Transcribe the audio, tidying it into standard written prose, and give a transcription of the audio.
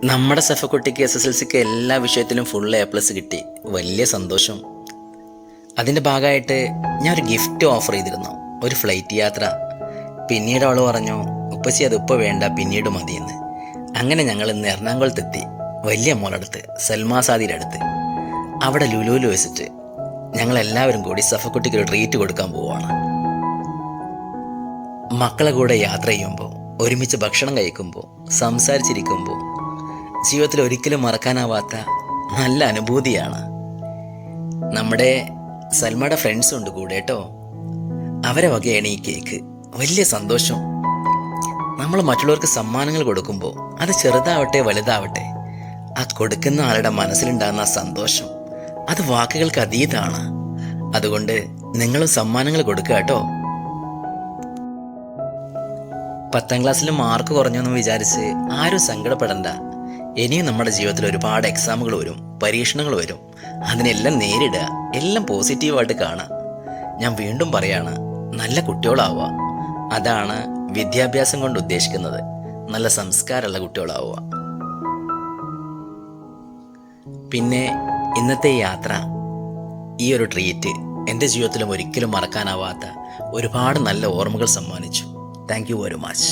നമ്മുടെ സഫക്കുട്ടിക്ക് SSLCക്ക് എല്ലാ വിഷയത്തിലും ഫുൾ A+ കിട്ടി. വലിയ സന്തോഷം. അതിൻ്റെ ഭാഗമായിട്ട് ഞാൻ ഒരു ഗിഫ്റ്റ് ഓഫർ ചെയ്തിരുന്നു, ഒരു ഫ്ലൈറ്റ് യാത്ര. പിന്നീട് അവൾ പറഞ്ഞു, ഉപ്പച്ചി അതിപ്പോൾ വേണ്ട, പിന്നീട് മതിയെന്ന്. അങ്ങനെ ഞങ്ങൾ ഇന്ന് എറണാകുളത്തെത്തി, വലിയ മോളടുത്ത്, സൽമാസാദിയുടെ അടുത്ത്. അവിടെ ലുലുവിൽ വെച്ചിട്ട് ഞങ്ങളെല്ലാവരും കൂടി സഫക്കുട്ടിക്ക് ഒരു ട്രീറ്റ് കൊടുക്കാൻ പോവുകയാണ്. മക്കളെ കൂടെ യാത്ര ചെയ്യുമ്പോൾ, ഒരുമിച്ച് ഭക്ഷണം കഴിക്കുമ്പോൾ, സംസാരിച്ചിരിക്കുമ്പോൾ ജീവിതത്തിൽ ഒരിക്കലും മറക്കാനാവാത്ത നല്ല അനുഭൂതിയാണ്. നമ്മുടെ സൽമയുടെ ഫ്രണ്ട്സും ഉണ്ട് കൂടെ കേട്ടോ. അവരെ വകയാണ് ഈ കേക്ക്. വലിയ സന്തോഷം. നമ്മൾ മറ്റുള്ളവർക്ക് സമ്മാനങ്ങൾ കൊടുക്കുമ്പോൾ അത് ചെറുതാവട്ടെ വലുതാവട്ടെ, ആ കൊടുക്കുന്ന ആളുടെ മനസ്സിലുണ്ടാകുന്ന സന്തോഷം അത് വാക്കുകൾക്ക് അതീതമാണ്. അതുകൊണ്ട് നിങ്ങളും സമ്മാനങ്ങൾ കൊടുക്കുക കേട്ടോ. 10ാം ക്ലാസ്സിൽ മാർക്ക് കുറഞ്ഞെന്ന് വിചാരിച്ച് ആരും സങ്കടപ്പെടണ്ട. ഇനിയും നമ്മുടെ ജീവിതത്തിൽ ഒരുപാട് എക്സാമുകൾ വരും, പരീക്ഷണങ്ങൾ വരും. അതിനെല്ലാം നേരിടുക, എല്ലാം പോസിറ്റീവായിട്ട് കാണുക. ഞാൻ വീണ്ടും പറയാണ്, നല്ല കുട്ടികളാവുക. അതാണ് വിദ്യാഭ്യാസം കൊണ്ട് ഉദ്ദേശിക്കുന്നത്. നല്ല സംസ്കാരമുള്ള കുട്ടികളാവുക. പിന്നെ ഇന്നത്തെ യാത്ര, ഈ ഒരു ട്രീറ്റ് എൻ്റെ ജീവിതത്തിലും ഒരിക്കലും മറക്കാനാവാത്ത ഒരുപാട് നല്ല ഓർമ്മകൾ സമ്മാനിച്ചു. Thank you very much.